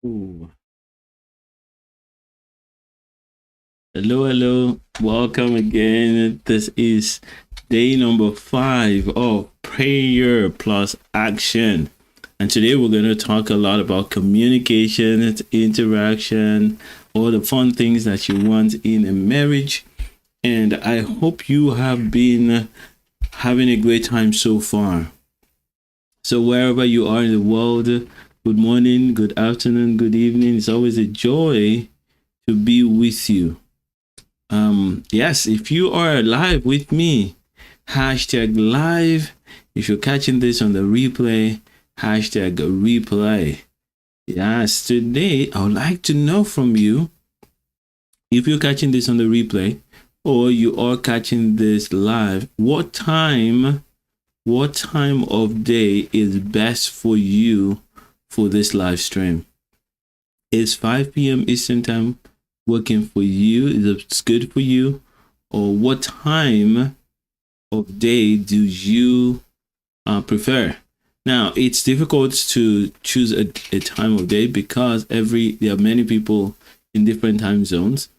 Ooh. Hello, hello. Welcome again. This is day number 5 of prayer plus action. And today we're going to talk a lot about communication, interaction, all the fun things that you want in a marriage. And I hope you have been having a great time so far. So, wherever you are in the world, good morning, good afternoon, good evening. It's always a joy to be with you. Yes, if you are live with me, hashtag live. If you're catching this on the replay, hashtag replay. Yes, today I would like to know from you if you're catching this on the replay or you are catching this live, what time of day is best for you for this live stream? Is 5 p.m. Eastern time working for you? Is it good for you? Or what time of day do you prefer? Now, it's difficult to choose a time of day because there are many people in different time zones.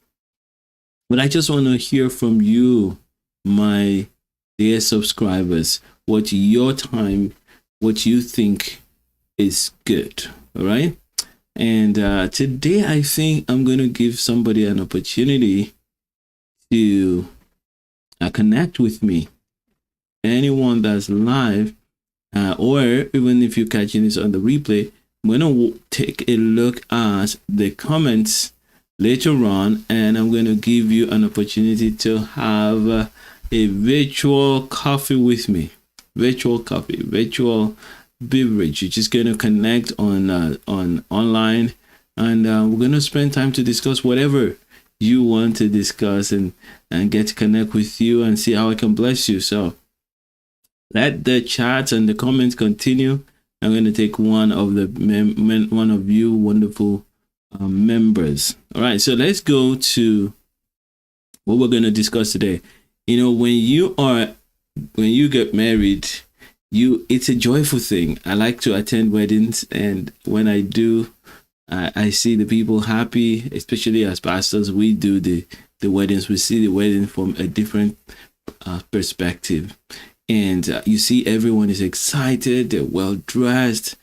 But I just want to hear from you, my dear subscribers, what your time, what you think is good. All right. And today I think I'm going to give somebody an opportunity to connect with me. Anyone that's live, or even if you're catching this on the replay, I'm going to take a look at the comments later on, and I'm going to give you an opportunity to have a virtual coffee with me. Virtual coffee, virtual beverage. You're just going to connect on online, and we're going to spend time to discuss whatever you want to discuss and get to connect with you and see how I can bless you. So let the chats and the comments continue. I'm going to take one of you wonderful members. All right, so let's go to what we're going to discuss today. You know, when you get married, it's a joyful thing. I like to attend weddings, and when I do, I see the people happy. Especially as pastors, we do the weddings. We see the wedding from a different perspective, and you see everyone is excited. They're well dressed,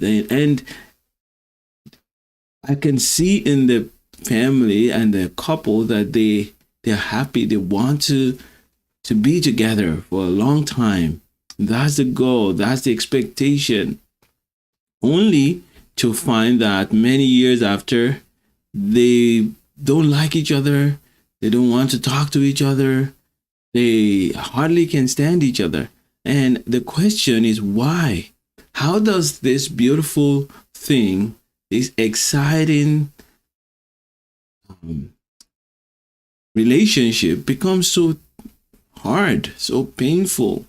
and I can see in the family and the couple that they're happy. They want to be together for a long time. That's the goal. That's the expectation. Only to find that many years after, they don't like each other. They don't want to talk to each other. They hardly can stand each other. And the question is why? How does this beautiful thing, this exciting relationship become so hard, so painful?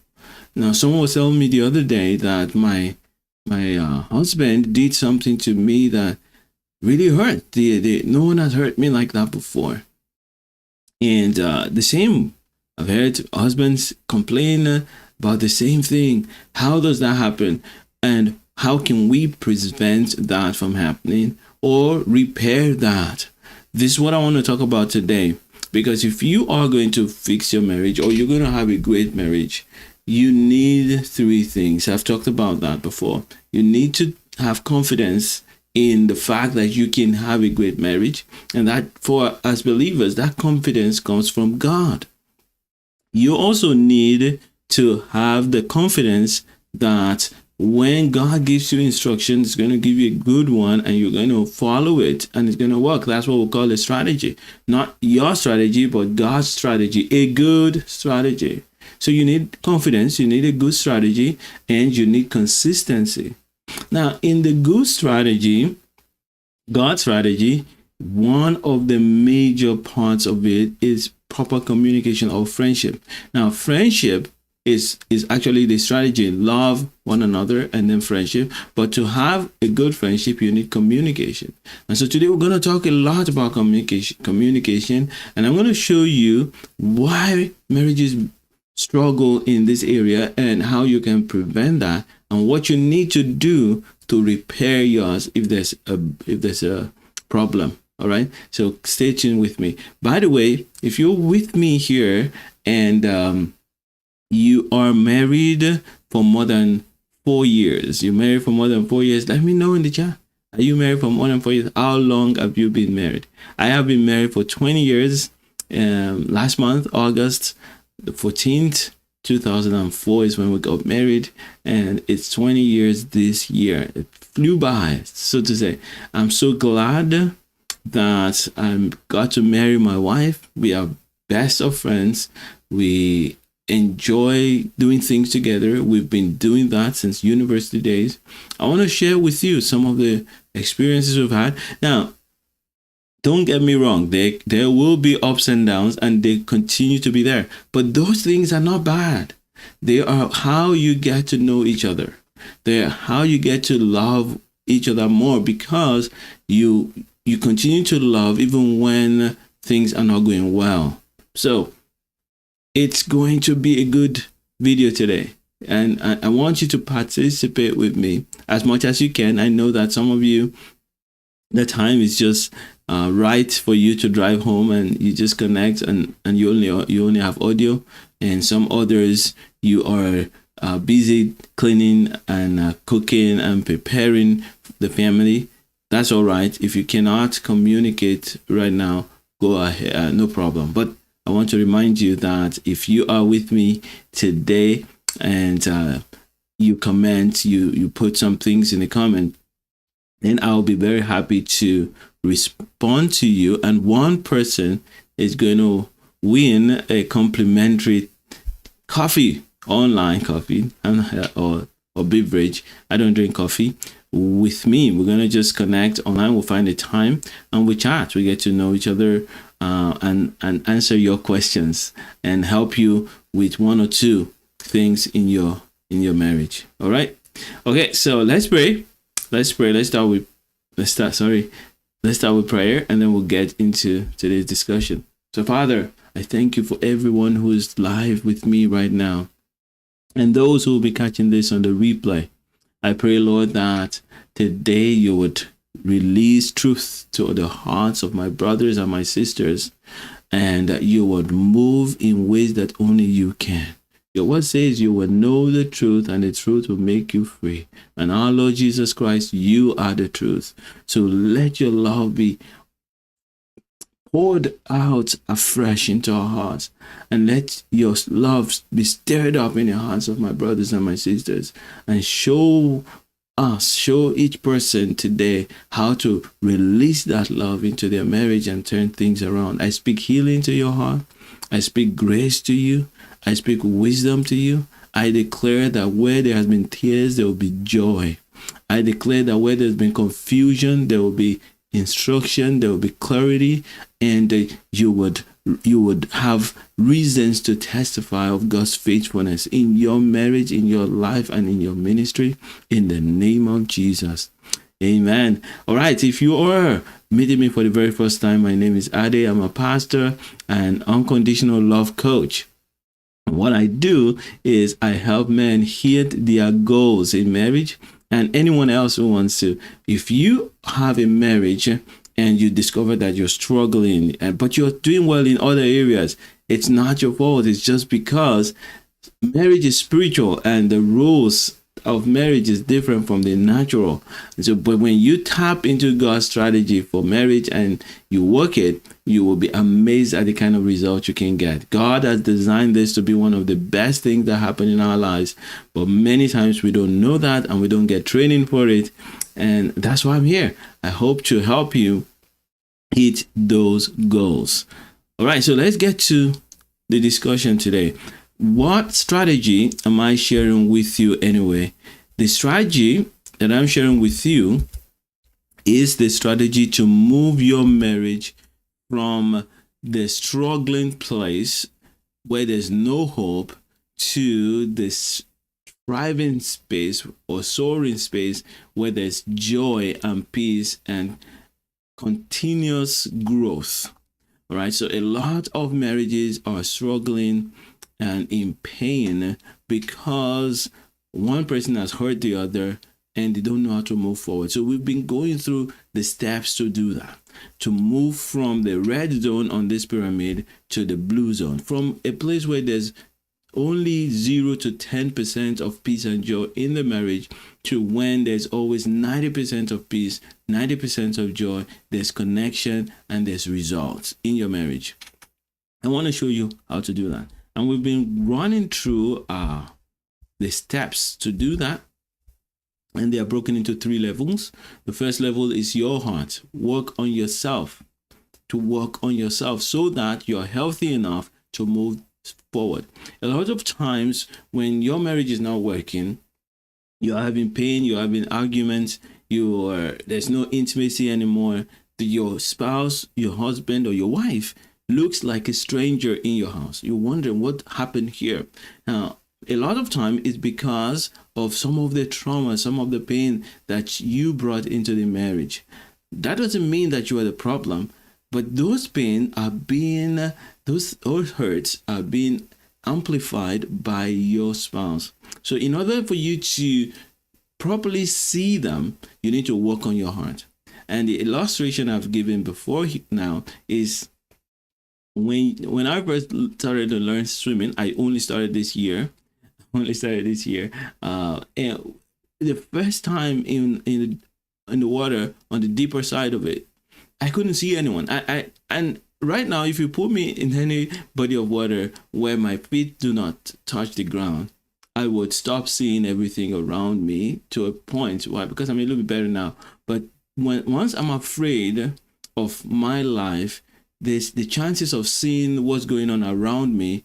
Now, someone was telling me the other day that my husband did something to me that really hurt. No one has hurt me like that before. And the same, I've heard husbands complain about the same thing. How does that happen? And how can we prevent that from happening or repair that? This is what I want to talk about today. Because if you are going to fix your marriage or you're going to have a great marriage, you need 3 things. I've talked about that before. You need to have confidence in the fact that you can have a great marriage, and that for as believers, that confidence comes from God. You also need to have the confidence that when God gives you instructions, it's going to give you a good one and you're going to follow it and it's going to work. That's what we call a strategy. Not your strategy, but God's strategy, a good strategy. So you need confidence, you need a good strategy, and you need consistency. Now, in the good strategy, God's strategy, one of the major parts of it is proper communication or friendship. Now, friendship is actually the strategy. Love one another and then friendship. But to have a good friendship, you need communication. And so today we're going to talk a lot about communication, and I'm going to show you why marriages struggle in this area and how you can prevent that and what you need to do to repair yours if there's a problem. All right, so stay tuned with me. By the way, if you're with me here and you are married for more than 4 years, you're married for more than 4 years, let me know in the chat. Are you married for more than 4 years? How long have you been married? I have been married for 20 years. Last month, August the 14th, 2004 is when we got married, and it's 20 years this year. It flew by, so to say. I'm so glad that I got to marry my wife. We are best of friends. We enjoy doing things together. We've been doing that since university days. I want to share with you some of the experiences we've had. Now, don't get me wrong, there will be ups and downs, and they continue to be there. But those things are not bad. They are how you get to know each other. They are how you get to love each other more, because you continue to love even when things are not going well. So it's going to be a good video today, and I want you to participate with me as much as you can. I know that some of you, the time is just right for you to drive home and you just connect and you only have audio, and some others you are busy cleaning and cooking and preparing the family. That's all right. If you cannot communicate right now, go ahead, no problem. But I want to remind you that if you are with me today and you comment, you put some things in the comment, then I'll be very happy to respond to you. And one person is going to win a complimentary coffee, online coffee, or beverage. I don't drink coffee. With me, we're going to just connect online. We'll find a time and we chat. We get to know each other and answer your questions and help you with one or two things in your marriage. All right. Okay, so let's pray. Let's start with prayer, and then we'll get into today's discussion. So, Father, I thank you for everyone who is live with me right now, and those who will be catching this on the replay. I pray, Lord, that today you would release truth to the hearts of my brothers and my sisters, and that you would move in ways that only you can. Your word says you will know the truth, and the truth will make you free. And our Lord Jesus Christ, you are the truth. So let your love be poured out afresh into our hearts, and let your love be stirred up in the hearts of my brothers and my sisters, and show each person today how to release that love into their marriage and turn things around. I speak healing to your heart. I speak grace to you. I speak wisdom to you. I declare that where there has been tears, there will be joy. I declare that where there's been confusion, there will be instruction, there will be clarity, and you would have reasons to testify of God's faithfulness in your marriage, in your life, and in your ministry, in the name of Jesus. Amen. All right, if you are meeting me for the very first time, my name is Ade. I'm a pastor and unconditional love coach. What I do is I help men hit their goals in marriage, and anyone else who wants to. If you have a marriage and you discover that you're struggling, but you're doing well in other areas, it's not your fault. It's just because marriage is spiritual and the rules of marriage is different from the natural. So, but when you tap into God's strategy for marriage and you work it, you will be amazed at the kind of results you can get. God has designed this to be one of the best things that happen in our lives, but many times we don't know that and we don't get training for it. And that's why I'm here. I hope to help you hit those goals. All right, so let's get to the discussion today. What strategy am I sharing with you anyway? The strategy that I'm sharing with you is the strategy to move your marriage from the struggling place where there's no hope to this thriving space or soaring space where there's joy and peace and continuous growth. All right, so a lot of marriages are struggling and in pain because one person has hurt the other and they don't know how to move forward. So we've been going through the steps to do that, to move from the red zone on this pyramid to the blue zone, from a place where there's only 0 to 10% of peace and joy in the marriage to when there's always 90% of peace, 90% of joy, there's connection, and there's results in your marriage. I want to show you how to do that. And we've been running through the steps to do that. And they are broken into 3 levels. The first level is your heart. Work on yourself. To work on yourself so that you're healthy enough to move forward. A lot of times when your marriage is not working, you're having pain, you're having arguments, there's no intimacy anymore. Your spouse, your husband, or your wife looks like a stranger in your house. You're wondering what happened here. Now, a lot of time it's because of some of the trauma, some of the pain that you brought into the marriage. That doesn't mean that you are the problem, but those pain are being, those hurts are being amplified by your spouse. So in order for you to properly see them, you need to work on your heart. And the illustration I've given before now is when I first started to learn swimming. I only started this year. And the first time in the water, on the deeper side of it, I couldn't see anyone. And right now, if you put me in any body of water where my feet do not touch the ground, I would stop seeing everything around me to a point. Why? Because I'm a little bit better now. But once I'm afraid of my life, the chances of seeing what's going on around me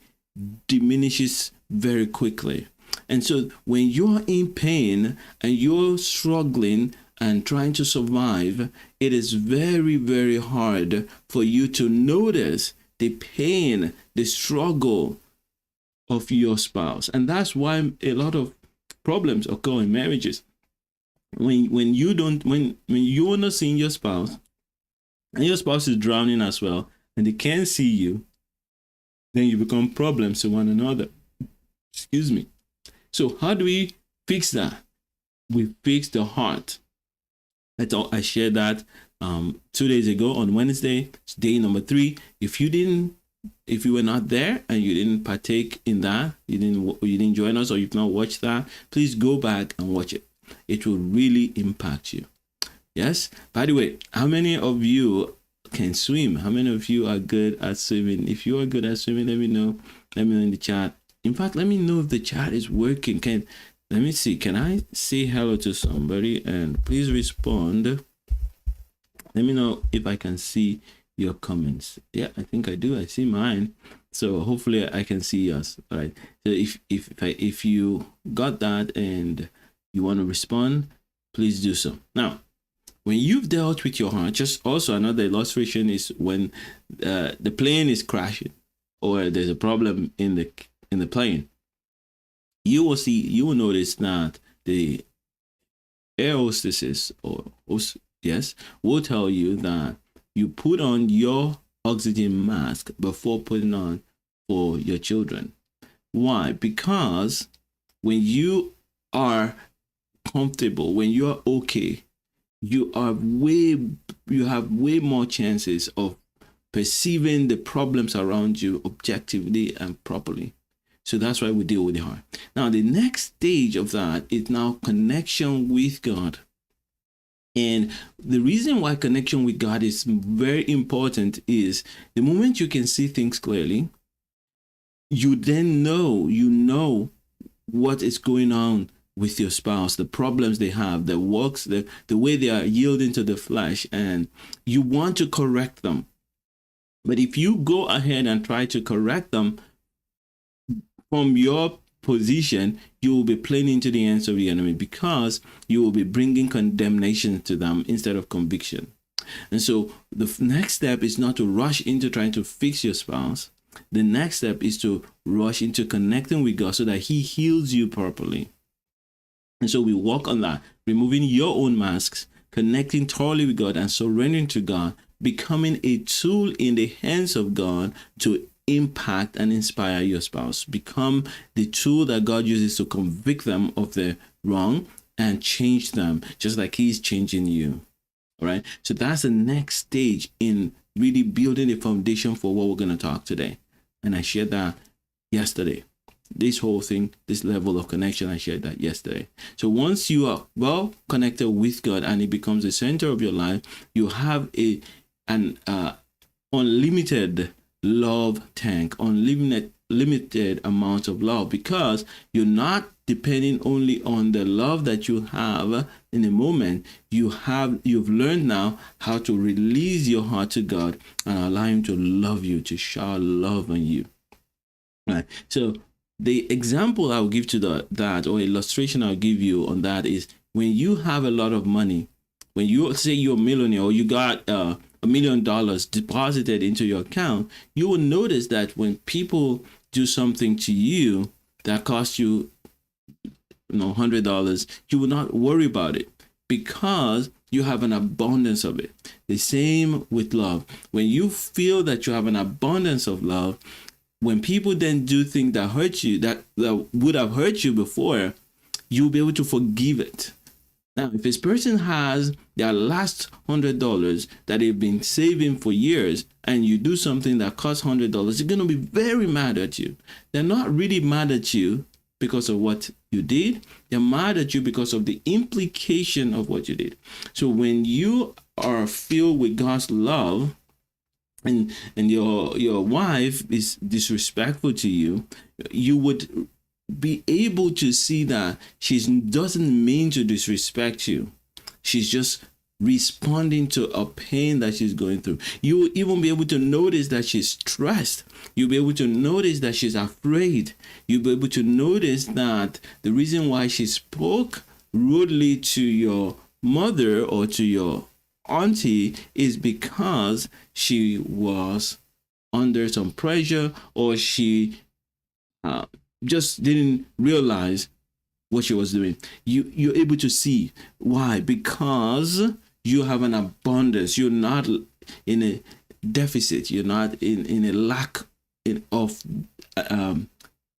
diminishes very quickly. And so when you're in pain and you're struggling and trying to survive, it is very, very hard for you to notice the pain, the struggle of your spouse. And that's why a lot of problems occur in marriages. When you're not seeing your spouse, and your spouse is drowning as well, and they can't see you, then you become problems to one another. Excuse me. So how do we fix that? We fix the heart. I shared that 2 days ago on Wednesday. It's day number 3. If you were not there and you didn't partake in that, you didn't join us, or you've not watched that, please go back and watch it. It will really impact you. Yes. By the way, how many of you can swim? How many of you are good at swimming? If you are good at swimming, let me know. Let me know in the chat. In fact, let me know if the chat is working. Let me see. Can I say hello to somebody? And please respond. Let me know if I can see your comments. Yeah, I think I do. I see mine. So hopefully I can see yours. All right. So if you got that and you want to respond, please do so. Now, when you've dealt with your heart, just also another illustration is when the plane is crashing or there's a problem in the plane. You will notice that the air hostesses will tell you that you put on your oxygen mask before putting on for your children. Why? Because when you are comfortable, when you are okay, you have way more chances of perceiving the problems around you objectively and properly. So that's why we deal with the heart. Now, the next stage of that is now connection with God. And the reason why connection with God is very important is the moment you can see things clearly, you then know what is going on with your spouse, the problems they have, the works, the way they are yielding to the flesh, and you want to correct them. But if you go ahead and try to correct them from your position, you will be playing into the hands of the enemy, because you will be bringing condemnation to them instead of conviction. And so the next step is not to rush into trying to fix your spouse. The next step is to rush into connecting with God so that He heals you properly. And so we work on that, removing your own masks, connecting thoroughly with God, and surrendering to God, becoming a tool in the hands of God to impact and inspire your spouse. Become the tool that God uses to convict them of their wrong and change them just like he's changing you. All right. So that's the next stage in really building a foundation for what we're going to talk today. And I shared that yesterday. This whole thing, this level of connection, I shared that yesterday. So once you are well connected with God and it becomes the center of your life, you have an unlimited love tank, limited amount of love, because you're not depending only on the love that you have in a moment. You've learned now how to release your heart to God and allow him to love you, to shower love on you. Right. So the example I'll give to that, or illustration I'll give you on that, is when you have a lot of money, when you say you're a millionaire, or you got $1 million deposited into your account, you will notice that when people do something to you that costs you, $100, you will not worry about it because you have an abundance of it. The same with love. When you feel that you have an abundance of love, when people then do things that hurt you, that would have hurt you before, you'll be able to forgive it. Now, if this person has their last $100 that they've been saving for years, and you do something that costs $100, they're going to be very mad at you. They're not really mad at you because of what you did. They're mad at you because of the implication of what you did. So when you are filled with God's love, and your wife is disrespectful to you, you would be able to see that she doesn't mean to disrespect you. She's just responding to a pain that she's going through. You will even be able to notice that she's stressed. You'll be able to notice that she's afraid. You'll be able to notice that the reason why she spoke rudely to your mother or to your auntie is because she was under some pressure, or she just didn't realize what she was doing. You're able to see why, because you have an abundance. You're not in a deficit. You're not in a lack of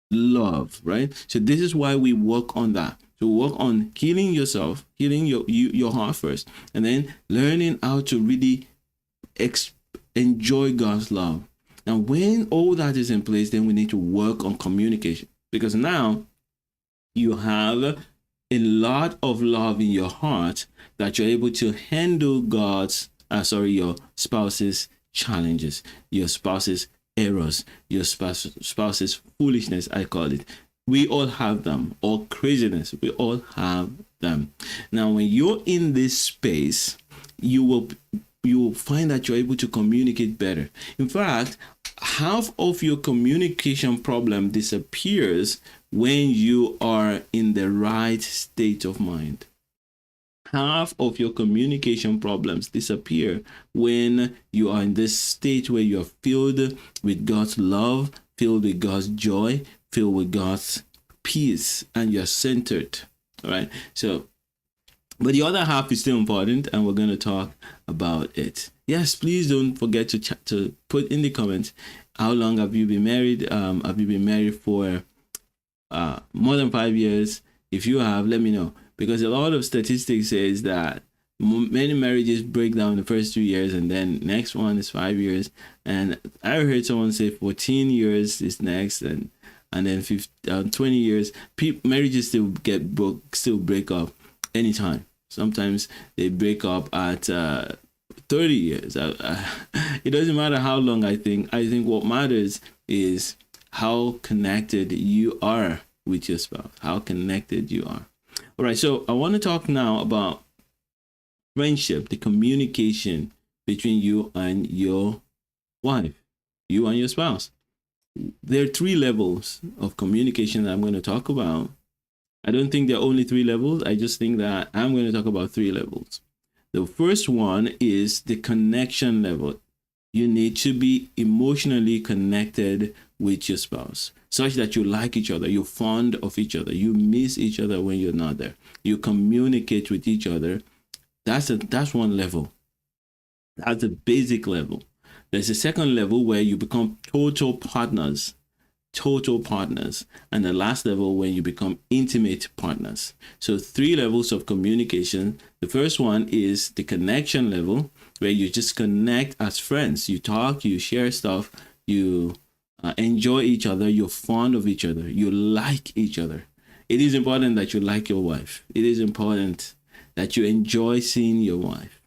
love, right? So this is why we work on that. To work on healing yourself, healing your heart first, and then learning how to really enjoy God's love. And when all that is in place, then we need to work on communication, because now you have a lot of love in your heart that you're able to handle your spouse's challenges, your spouse's errors, your spouse's foolishness, I call it. We all have them, or craziness. We all have them. Now, when you're in this space, you will find that you're able to communicate better. In fact, half of your communication problem disappears when you are in the right state of mind. Half of your communication problems disappear when you are in this state where you're filled with God's love, filled with God's joy, filled with God's peace, and you're centered. All right. So, but the other half is still important, and we're going to talk about it. Yes, please don't forget to put in the comments, how long have you been married? Have you been married for more than 5 years? If you have, let me know, because a lot of statistics says that many marriages break down the first 2 years, and then next one is 5 years. And I heard someone say 14 years is next, and then 20 years. Marriages still break up anytime. Sometimes they break up at 30 years. It doesn't matter how long. I think what matters is how connected you are with your spouse, how connected you are. All right, so I want to talk now about friendship, the communication between you and your wife, you and your spouse. There are 3 levels of communication that I'm going to talk about. I don't think there are only 3 levels. I just think that I'm going to talk about 3 levels. The first one is the connection level. You need to be emotionally connected with your spouse, such that you like each other, you're fond of each other, you miss each other when you're not there. You communicate with each other. That's one level. That's the basic level. There's a second level where you become total partners. total partners, and the last level when you become intimate partners. So 3 levels of communication. The first one is the connection level, where you just connect as friends. You talk, you share stuff, you enjoy each other, you're fond of each other, you like each other. It is important that you like your wife. It is important that you enjoy seeing your wife.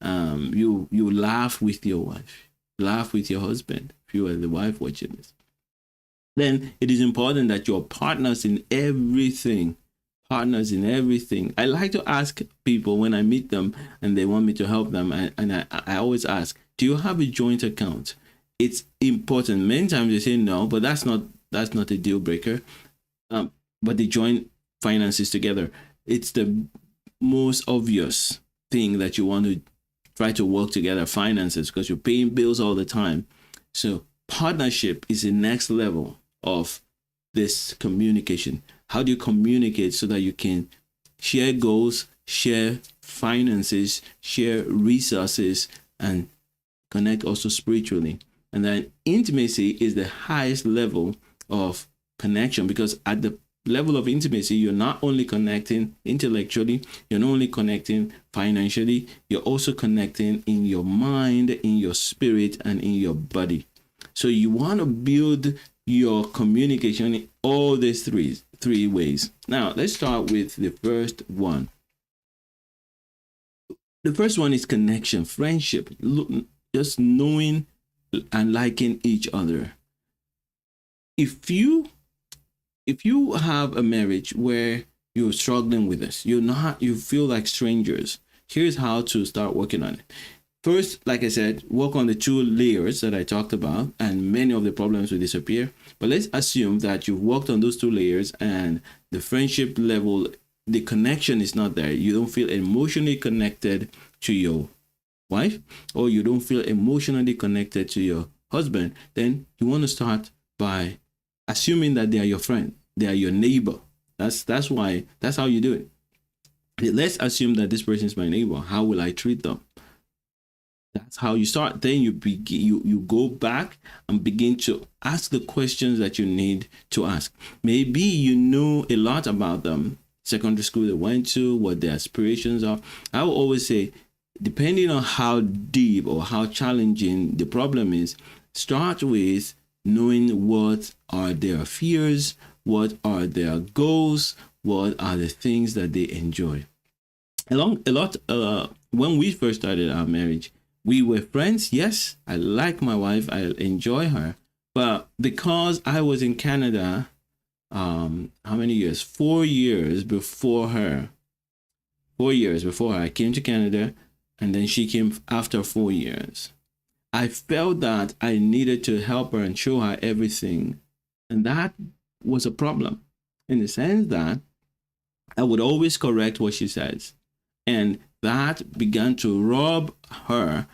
You laugh with your wife, laugh with your husband. If you are the wife watching this, then it is important that you're partners in everything. Partners in everything. I like to ask people when I meet them and they want me to help them, and I always ask, do you have a joint account? It's important. Many times they say no, but that's not a deal breaker. But they join finances together. It's the most obvious thing that you want to try to work together, finances, because you're paying bills all the time. So partnership is the next level of this communication. How do you communicate so that you can share goals, share finances, share resources, and connect also spiritually? And then intimacy is the highest level of connection, because at the level of intimacy, you're not only connecting intellectually, you're not only connecting financially, you're also connecting in your mind, in your spirit, and in your body. So you want to build your communication in all these three ways. Now, let's start with the first one. The first one is connection, friendship, just knowing and liking each other. If you have a marriage where you're struggling with this, you feel like strangers, here's how to start working on it. First, like I said, work on the 2 layers that I talked about, and many of the problems will disappear. But let's assume that you've worked on those 2 layers and the friendship level, the connection is not there. You don't feel emotionally connected to your wife, or you don't feel emotionally connected to your husband. Then you want to start by assuming that they are your friend, they are your neighbor. That's how you do it. Let's assume that this person is my neighbor. How will I treat them? That's how you start. Then you go back and begin to ask the questions that you need to ask. Maybe you know a lot about them, secondary school they went to, what their aspirations are. I will always say, depending on how deep or how challenging the problem is, start with knowing what are their fears, what are their goals, what are the things that they enjoy. When we first started our marriage, we were friends. Yes, I like my wife, I enjoy her, but because I was in Canada, how many years? 4 years before her. 4 years before her, I came to Canada, and then she came after 4 years. I felt that I needed to help her and show her everything. And that was a problem, in the sense that I would always correct what she says. And that began to rob her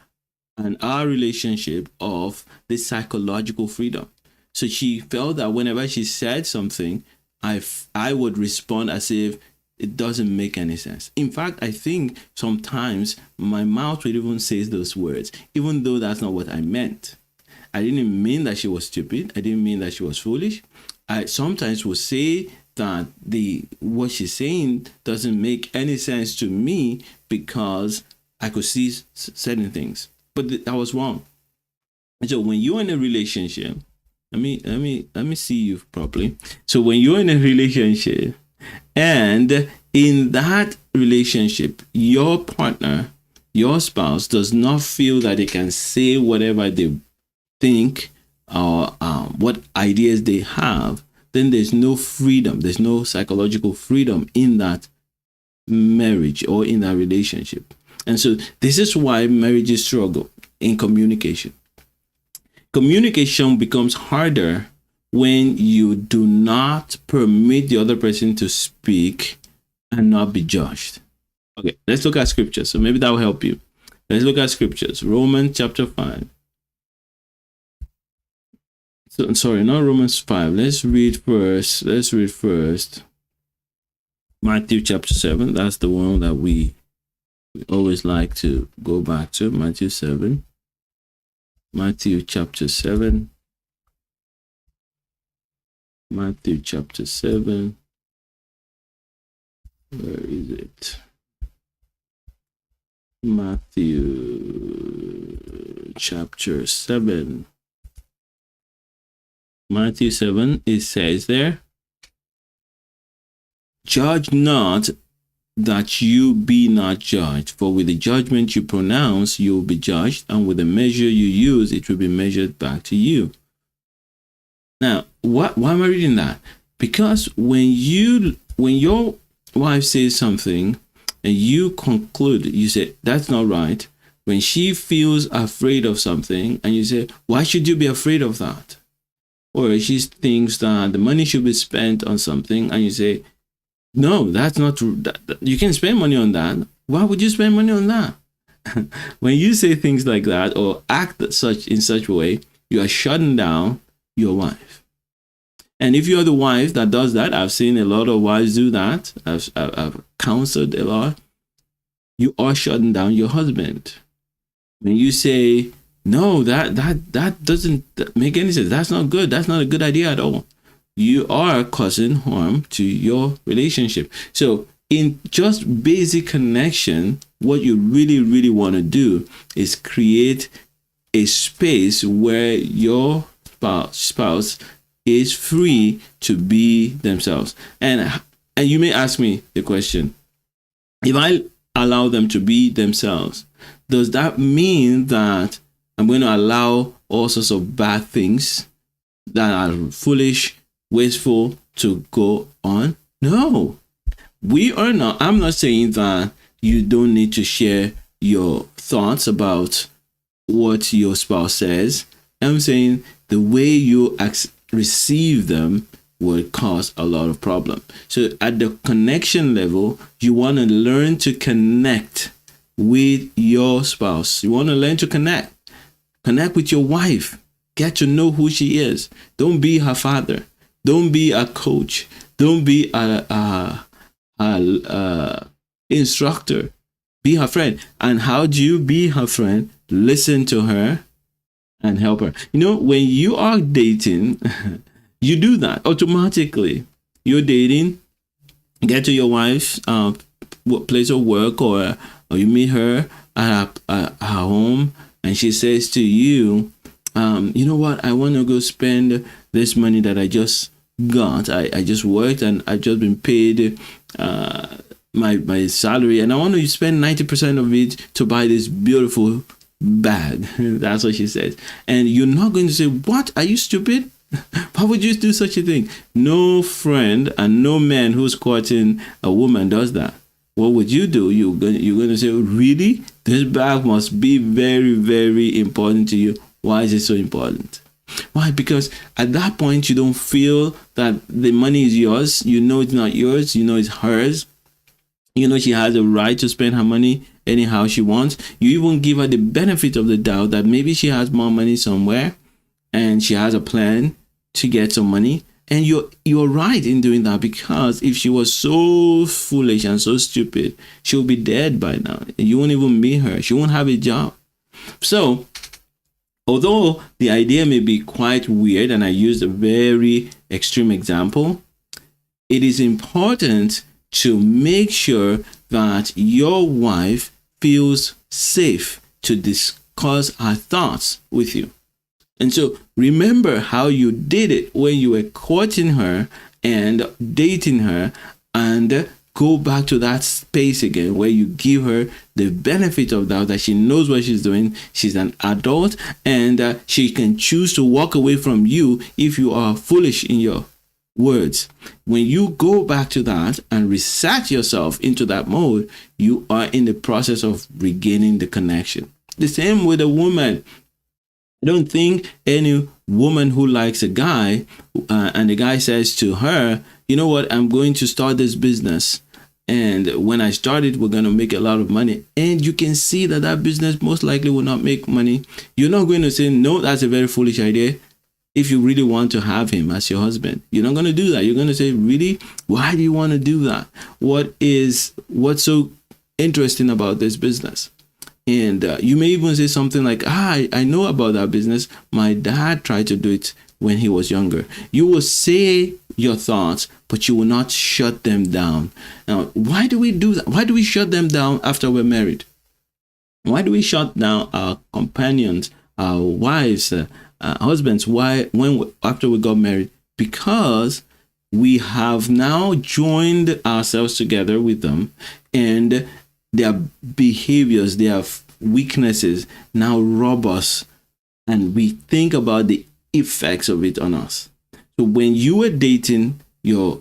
and our relationship of this psychological freedom. So she felt that whenever she said something, I would respond as if it doesn't make any sense. In fact, I think sometimes my mouth would even say those words, even though that's not what I meant. I didn't mean that she was stupid. I didn't mean that she was foolish. I sometimes would say that what she's saying doesn't make any sense to me because I could see certain things. But that was wrong. And so when you're in a relationship, let me see you properly. So when you're in a relationship, and in that relationship, your partner, your spouse does not feel that they can say whatever they think or what ideas they have, then there's no freedom. There's no psychological freedom in that marriage or in that relationship. And so this is why marriages struggle in communication. Communication becomes harder when you do not permit the other person to speak and not be judged. Okay, let's look at scriptures. So maybe that will help you. Let's look at scriptures. Romans chapter 5. So, sorry, not Romans 5. Let's read first Matthew chapter 7. That's the one that we always like to go back to. Matthew 7. Matthew chapter 7. Matthew chapter 7. Where is it? Matthew chapter 7. Matthew 7, it says there, judge not that you be not judged, for with the judgment you pronounce, you will be judged, and with the measure you use, it will be measured back to you. Now, why am I reading that? Because when your wife says something and you conclude, you say, that's not right. When she feels afraid of something and you say, why should you be afraid of that? Or she thinks that the money should be spent on something and you say, no, that's not true. You can spend money on that. Why would you spend money on that? When you say things like that or act in such a way, you are shutting down your wife. And if you're the wife that does that, I've seen a lot of wives do that. I've counseled a lot. You are shutting down your husband. When you say, no, that doesn't make any sense. That's not good. That's not a good idea at all. You are causing harm to your relationship. So in just basic connection, what you really, really want to do is create a space where your spouse is free to be themselves. And you may ask me the question, if I allow them to be themselves, does that mean that I'm going to allow all sorts of bad things that are foolish, wasteful to go on? No, we are not. I'm not saying that you don't need to share your thoughts about what your spouse says. I'm saying the way you receive them will cause a lot of problem. So at the connection level, you want to learn to connect with your spouse. You want to learn to connect with your wife. Get to know who she is. Don't be her father. Don't be a coach. Don't be a instructor. Be her friend. And how do you be her friend? Listen to her and help her. When you are dating, you do that automatically. You're dating, get to your wife's place of work, or you meet her at her home, and she says to you, you know what, I want to go spend this money that I just got. I just worked and I've just been paid my salary, and I want to spend 90% of it to buy this beautiful bag. That's what she says. And you're not going to say, what, are you stupid? Why would you do such a thing? No friend and no man who's courting a woman does that. What would you do? You're going to say, really? This bag must be very, very important to you. Why is it so important? Why? Because at that point, you don't feel that the money is yours. You know it's not yours. You know it's hers. You know she has a right to spend her money anyhow she wants. You even give her the benefit of the doubt that maybe she has more money somewhere and she has a plan to get some money. And you're right in doing that, because if she was so foolish and so stupid, she'll be dead by now. And you won't even meet her. She won't have a job. So, although the idea may be quite weird, and I used a very extreme example, it is important to make sure that your wife feels safe to discuss her thoughts with you. And so remember how you did it when you were courting her and dating her, and go back to that space again where you give her the benefit of doubt, that she knows what she's doing. She's an adult, and she can choose to walk away from you if you are foolish in your words. When you go back to that and reset yourself into that mode, you are in the process of regaining the connection. The same with a woman. I don't think any woman who likes a guy and the guy says to her, you know what, I'm going to start this business, and when I start it, we're going to make a lot of money, and you can see that business most likely will not make money. You're not going to say, no, that's a very foolish idea. If you really want to have him as your husband, you're not going to do that. You're going to say, really? Why do you want to do that? What's so interesting about this business? And you may even say something like, I know about that business. My dad tried to do it when he was younger. You will say your thoughts, but you will not shut them down. Now, why do we do that? Why do we shut them down after we're married? Why do we shut down our companions, our wives, husbands? Why, after we got married? Because we have now joined ourselves together with them, and their behaviors, their weaknesses now rob us, and we think about the effects of it on us. So when you were dating your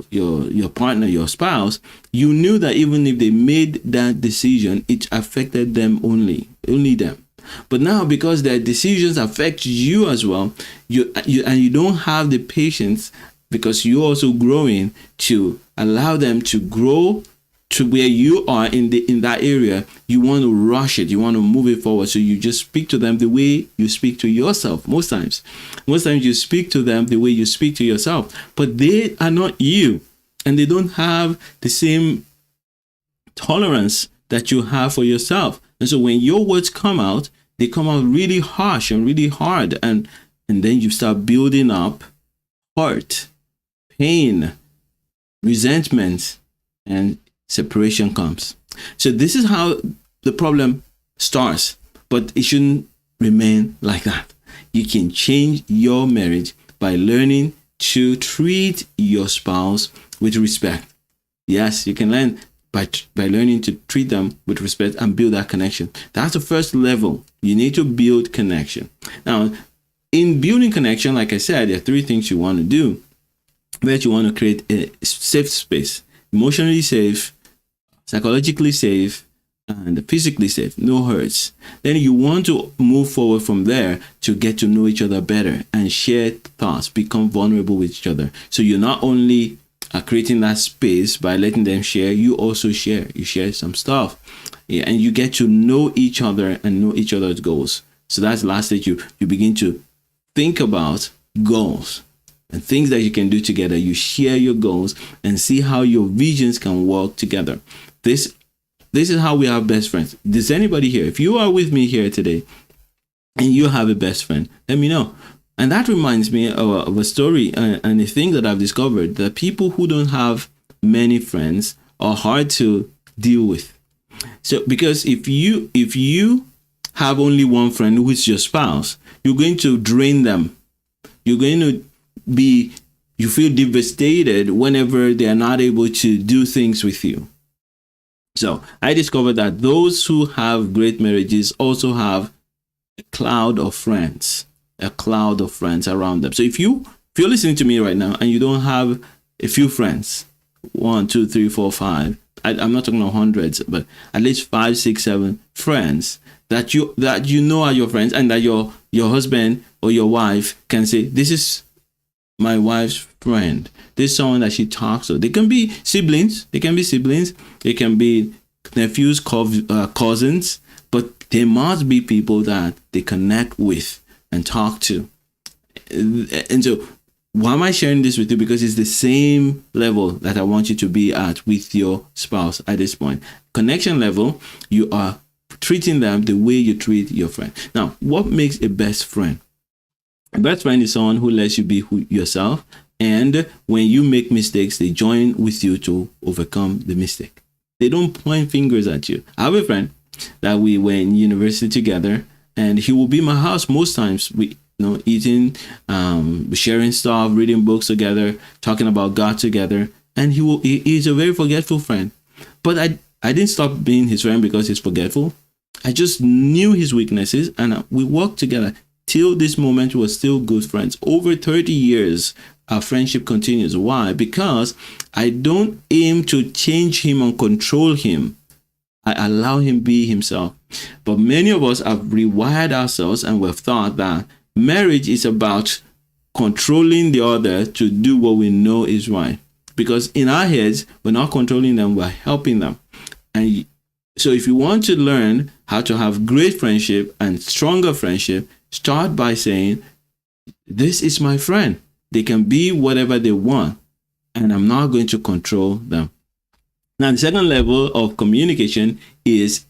partner, your spouse, you knew that even if they made that decision, it affected them only them. But now, because their decisions affect you as well, you don't have the patience, because you're also growing, to allow them to grow to where you are in that area. You want to rush it, you want to move it forward, so you just speak to them the way you speak to yourself. Most times you speak to them the way you speak to yourself, but they are not you, and they don't have the same tolerance that you have for yourself. And so when your words come out, they come out really harsh and really hard, and then you start building up hurt, pain, resentment, and separation comes. So this is how the problem starts, but it shouldn't remain like that. You can change your marriage by learning to treat your spouse with respect. Yes, you can learn by learning to treat them with respect and build that connection. That's the first level. You need to build connection. Now, in building connection, like I said, there are three things you want to do. That you want to create a safe space, emotionally safe, psychologically safe, and physically safe, no hurts. Then you want to move forward from there to get to know each other better and share thoughts, become vulnerable with each other. So you're not only creating that space by letting them share, you also share. You share some stuff, and you get to know each other and know each other's goals. So that's the last stage. You begin to think about goals and things that you can do together. You share your goals and see how your visions can work together. This is how we have best friends. Does anybody here, if you are with me here today and you have a best friend, let me know. And that reminds me of a story and a thing that I've discovered, that people who don't have many friends are hard to deal with. So because if you have only one friend who is your spouse, you're going to drain them. You're going to you feel devastated whenever they are not able to do things with you. So I discovered that those who have great marriages also have a cloud of friends around them. So if you're listening to me right now and you don't have a few friends, 1, 2, 3, 4, 5, I'm not talking about hundreds, but at least 5, 6, 7 friends that you know are your friends, and that your husband or your wife can say, this is my wife's friend. This is someone that she talks to. They can be siblings. They can be nephews, cousins, but they must be people that they connect with and talk to. And so why am I sharing this with you? Because it's the same level that I want you to be at with your spouse at this point. Connection level, you are treating them the way you treat your friend. Now, what makes a best friend? A best friend is someone who lets you be yourself, and when you make mistakes, they join with you to overcome the mistake. They don't point fingers at you. I have a friend that we were in university together, and he will be in my house most times. We eating, sharing stuff, reading books together, talking about God together, and he's a very forgetful friend. But I didn't stop being his friend because he's forgetful. I just knew his weaknesses, and we worked together. Till this moment, we're still good friends. Over 30 years, our friendship continues. Why? Because I don't aim to change him or control him. I allow him be himself. But many of us have rewired ourselves, and we've thought that marriage is about controlling the other to do what we know is right. Because in our heads, we're not controlling them, we're helping them. And so if you want to learn how to have great friendship and stronger friendship, start by saying, this is my friend. They can be whatever they want, and I'm not going to control them. Now, the second level of communication is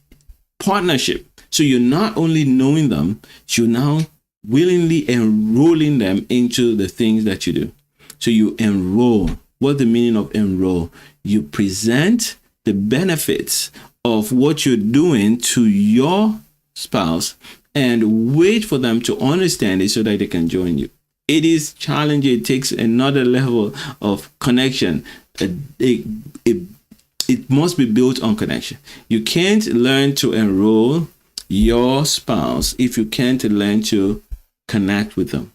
partnership. So you're not only knowing them, you're now willingly enrolling them into the things that you do. So you enroll. What's the meaning of enroll? You present the benefits of what you're doing to your spouse and wait for them to understand it so that they can join you. It is challenging. It takes another level of connection. It must be built on connection. You can't learn to enroll your spouse if you can't learn to connect with them.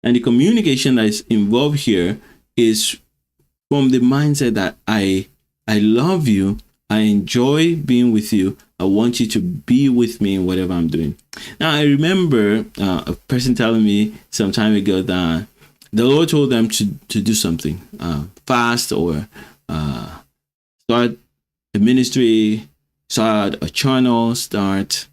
And the communication that is involved here is from the mindset that I love you, I enjoy being with you, I want you to be with me in whatever I'm doing. Now, I remember a person telling me some time ago that the Lord told them to do something, fast or start a ministry, start a channel, start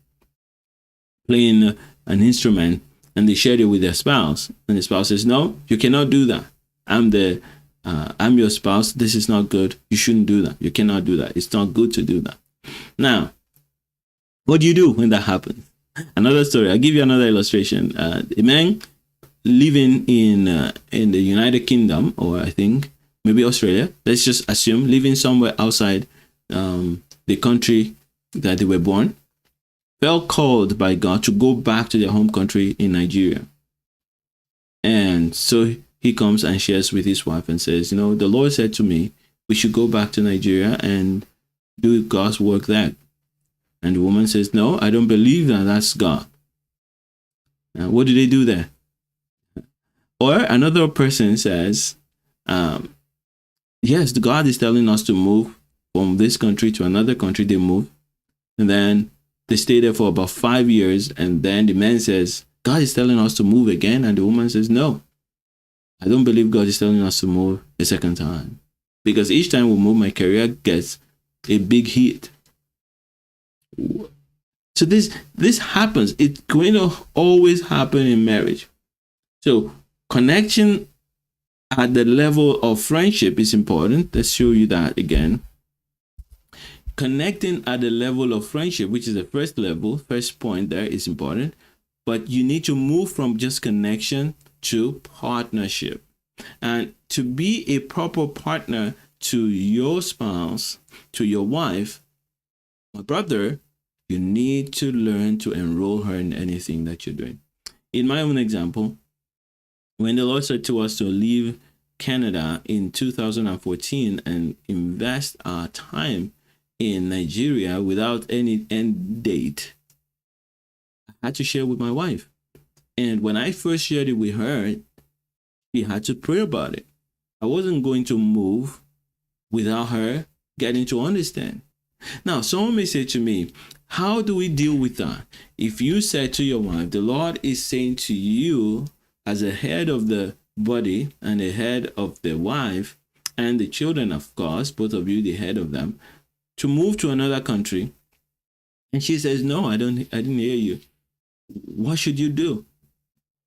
playing an instrument, and they shared it with their spouse. And the spouse says, "No, you cannot do that. I'm your spouse. This is not good. You shouldn't do that. You cannot do that. It's not good to do that." Now, what do you do when that happens? Another story. I'll give you another illustration. A man living in the United Kingdom, or I think maybe Australia. Let's just assume living somewhere outside the country that they were born, felt called by God to go back to their home country in Nigeria. And so he comes and shares with his wife and says, "You know, the Lord said to me, we should go back to Nigeria and do God's work there." And the woman says, "No, I don't believe that. That's God." Now, what do they do there? Or another person says, "Yes, God is telling us to move from this country to another country." They move. And then they stay there for about 5 years. And then the man says, "God is telling us to move again." And the woman says, "No, I don't believe God is telling us to move a second time. Because each time we move, my career gets a big hit." So this happens. It's going to always happen in marriage. So connection at the level of friendship is important. Let's show you that again. Connecting at the level of friendship, which is the first level, first point there, is important. But you need to move from just connection to partnership. And to be a proper partner to your spouse, to your wife, my brother, you need to learn to enroll her in anything that you're doing. In my own example, when the Lord said to us to leave Canada in 2014 and invest our time in Nigeria without any end date, I had to share with my wife. And when I first shared it with her, she had to pray about it. I wasn't going to move without her getting to understand. Now, someone may say to me, how do we deal with that? If you said to your wife, the Lord is saying to you as a head of the body and the head of the wife and the children, of course, both of you, the head of them, to move to another country. And she says, "No, I didn't hear you." What should you do?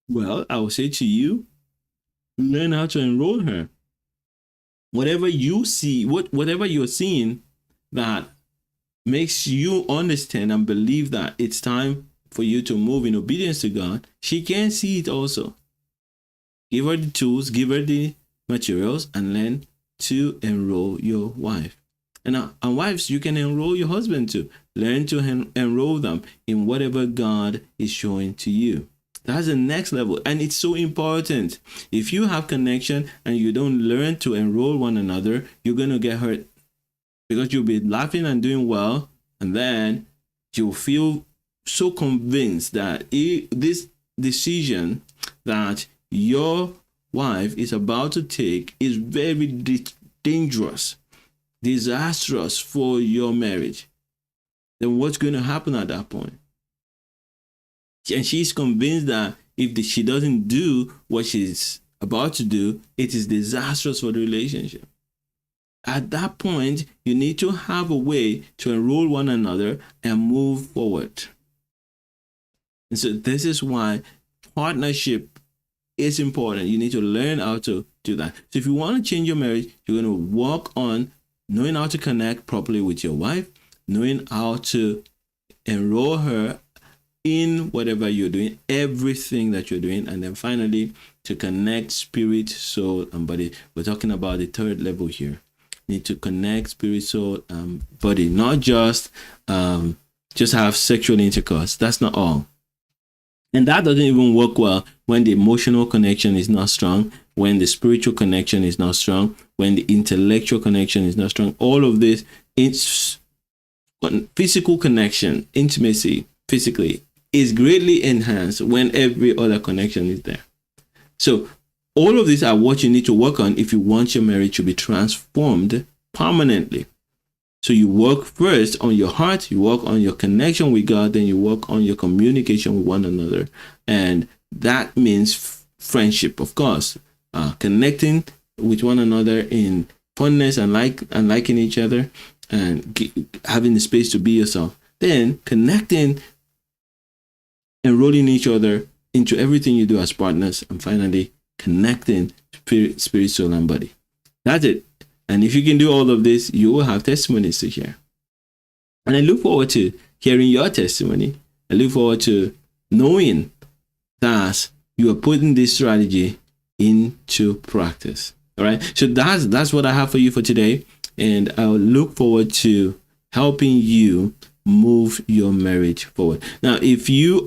Well, I will say to you, learn how to enroll her. Whatever you see, whatever you're seeing that makes you understand and believe that it's time for you to move in obedience to God, she can see it also. Give her the tools, give her the materials, and learn to enroll your wife. And wives, you can enroll your husband too. Learn to enroll them in whatever God is showing to you. That's the next level. And it's so important. If you have connection and you don't learn to enroll one another, you're going to get hurt. Because you'll be laughing and doing well, and then you'll feel so convinced that this decision that your wife is about to take is very dangerous, disastrous for your marriage. Then what's going to happen at that point? And she's convinced that if she doesn't do what she's about to do, it is disastrous for the relationship. At that point, you need to have a way to enroll one another and move forward. And so this is why partnership is important. You need to learn how to do that. So if you want to change your marriage, you're going to work on knowing how to connect properly with your wife, knowing how to enroll her in whatever you're doing, everything that you're doing. And then finally, to connect spirit, soul, and body. We're talking about the third level here. You need to connect spirit, soul, and body, not just have sexual intercourse. That's not all. And that doesn't even work well when the emotional connection is not strong, when the spiritual connection is not strong, when the intellectual connection is not strong. All of this, it's physical connection, intimacy physically is greatly enhanced when every other connection is there. So all of these are what you need to work on if you want your marriage to be transformed permanently. So you work first on your heart, you work on your connection with God, then you work on your communication with one another. And that means friendship, of course, connecting with one another in fondness and liking each other, and having the space to be yourself. Then connecting, enrolling each other into everything you do as partners, and finally connecting spirit, soul, and body. That's it. And if you can do all of this, you will have testimonies to share. And I look forward to hearing your testimony. I look forward to knowing that you are putting this strategy into practice. All right. So that's what I have for you for today. And I'll look forward to helping you move your marriage forward. Now, if you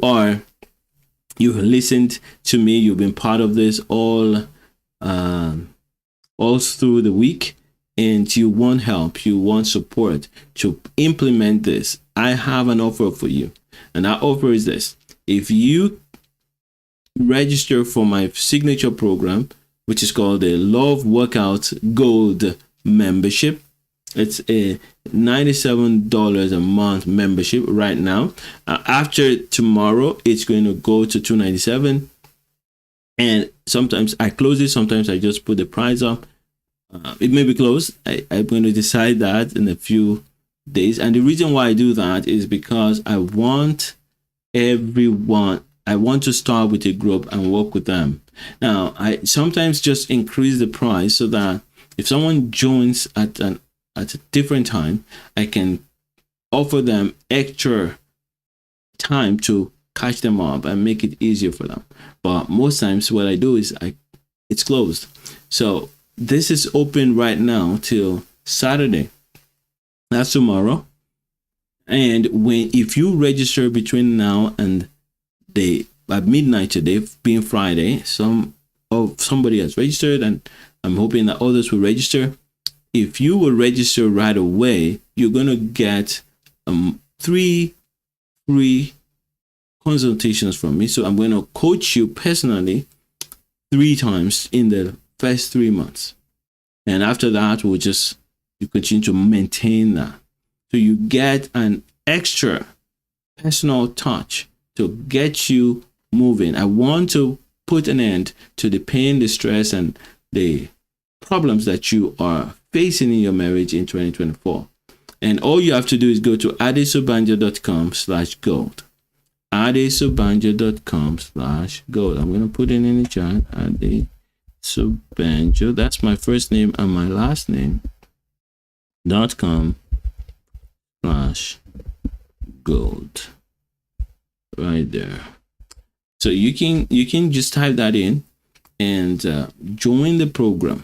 listened to me, you've been part of this all through the week, and you want help, you want support to implement this, I have an offer for you. And that offer is this. If you register for my signature program, which is called the Love Workout Gold membership, it's a $97 a month membership right now. After tomorrow, it's going to go to $297. And sometimes I close it, sometimes I just put the price up. It may be closed. I'm going to decide that in a few days. And the reason why I do that is because I want to start with a group and work with them. Now, I sometimes just increase the price so that if someone joins at a different time, I can offer them extra time to catch them up and make it easier for them. But most times what I do is it's closed. So this is open right now till Saturday. That's tomorrow. And if you register between now and at midnight today, being Friday, somebody has registered, and I'm hoping that others will register. If you will register right away, you're going to get 3 free consultations from me. So I'm going to coach you personally 3 times in the first 3 months. And after that, you continue to maintain that. So you get an extra personal touch to get you moving. I want to put an end to the pain, the stress, and the problems that you are facing in your marriage in 2024. And all you have to do is go to adesobanjo.com/gold. adesobanjo.com/gold. I'm going to put it in the chat. Adesobanjo. That's my first name and my last name. .com/gold. Right there. So you can just type that in and join the program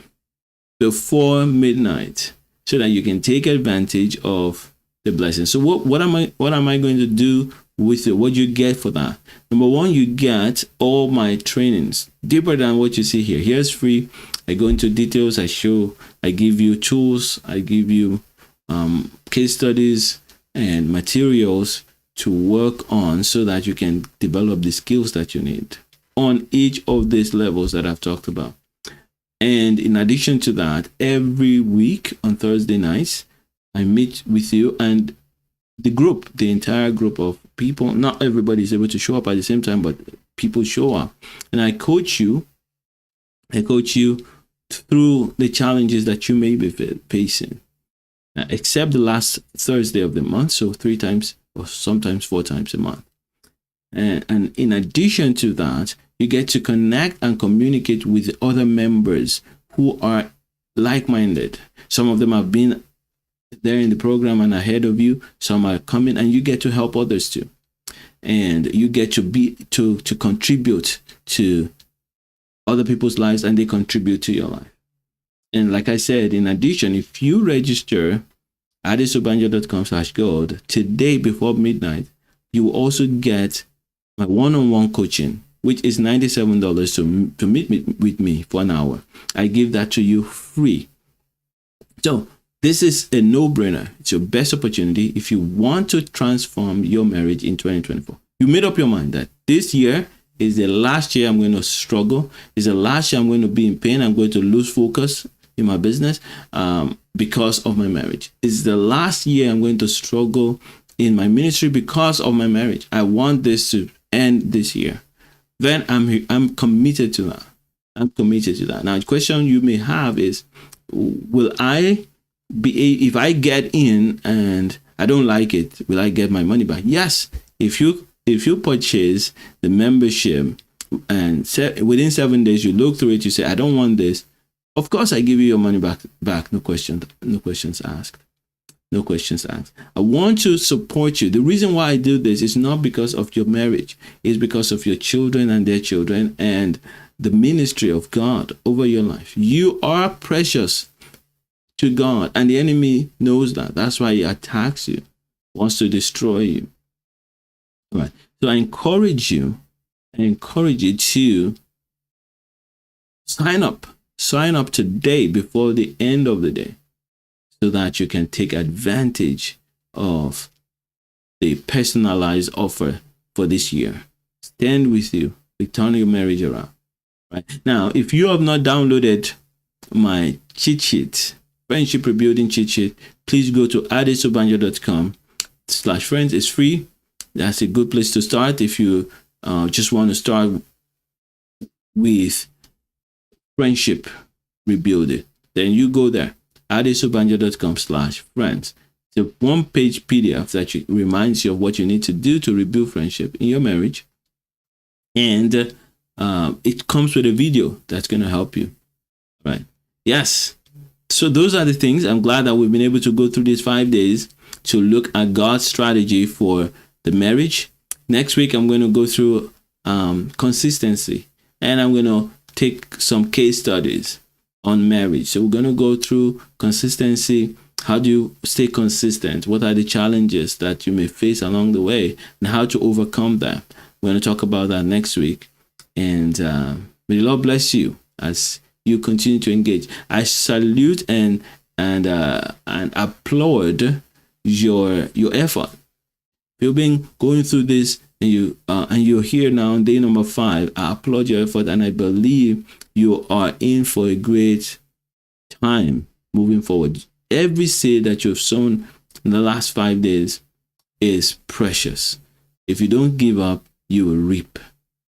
before midnight so that you can take advantage of the blessing. So what am I going to do with it? What you get for that? Number one, you get all my trainings deeper than what you see here. Here's free. I go into details. I give you tools. I give you case studies and materials to work on so that you can develop the skills that you need on each of these levels that I've talked about. And in addition to that, every week on Thursday nights, I meet with you and the entire group of people. Not everybody is able to show up at the same time, but people show up. And I coach you through the challenges that you may be facing, except the last Thursday of the month. So 3 times or sometimes 4 times a month. And in addition to that, you get to connect and communicate with other members who are like-minded. Some of them have been there in the program and ahead of you. Some are coming, and you get to help others too. and you get to be to contribute to other people's lives, and they contribute to your life. And like I said, in addition, if you register at adesobanjo.com/gold today before midnight, you will also get my one-on-one coaching, which is $97 to meet with me for an hour. I give that to you free. So this is a no-brainer. It's your best opportunity if you want to transform your marriage in 2024. You made up your mind that this year is the last year I'm going to struggle. It's the last year I'm going to be in pain. I'm going to lose focus in my business because of my marriage. It's the last year I'm going to struggle in my ministry because of my marriage. I want this to end this year. Then I'm committed to that. I'm committed to that. Now, the question you may have is, will I be, if I get in and I don't like it, will I get my money back? Yes. If you purchase the membership and within 7 days you look through it, you say, I don't want this, of course I give you your money back. No questions asked. No questions asked. I want to support you. The reason why I do this is not because of your marriage. It's because of your children and their children and the ministry of God over your life. You are precious to God, and the enemy knows that. That's why he attacks you, wants to destroy you. All right. So I encourage you to sign up today before the end of the day, so that you can take advantage of the personalized offer for this year. Stand with you. We turn your marriage around. Right now, if you have not downloaded my cheat sheet, friendship rebuilding cheat sheet, please go to adesobanjo.com/friends. It's free. That's a good place to start if you just want to start with friendship rebuilding. Then you go there, adesobanjo.com/friends. It's a one-page PDF that reminds you of what you need to do to rebuild friendship in your marriage. And it comes with a video that's going to help you. Right? Yes. So those are the things. I'm glad that we've been able to go through these 5 days to look at God's strategy for the marriage. Next week, I'm going to go through consistency, and I'm going to take some case studies on marriage. So we're going to go through consistency. How do you stay consistent? What are the challenges that you may face along the way, and how to overcome that? We're going to talk about that next week. And may the Lord bless you as you continue to engage. I salute and applaud your effort. You've been going through this, and you're here now on day number 5. I applaud your effort, and I believe you are in for a great time moving forward. Every seed that you've sown in the last 5 days is precious. If you don't give up, you will reap.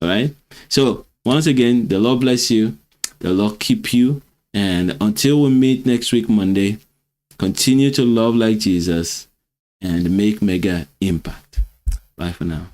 All right. So once again, the Lord bless you. The Lord keep you. And until we meet next week, Monday, continue to love like Jesus and make mega impact. Bye for now.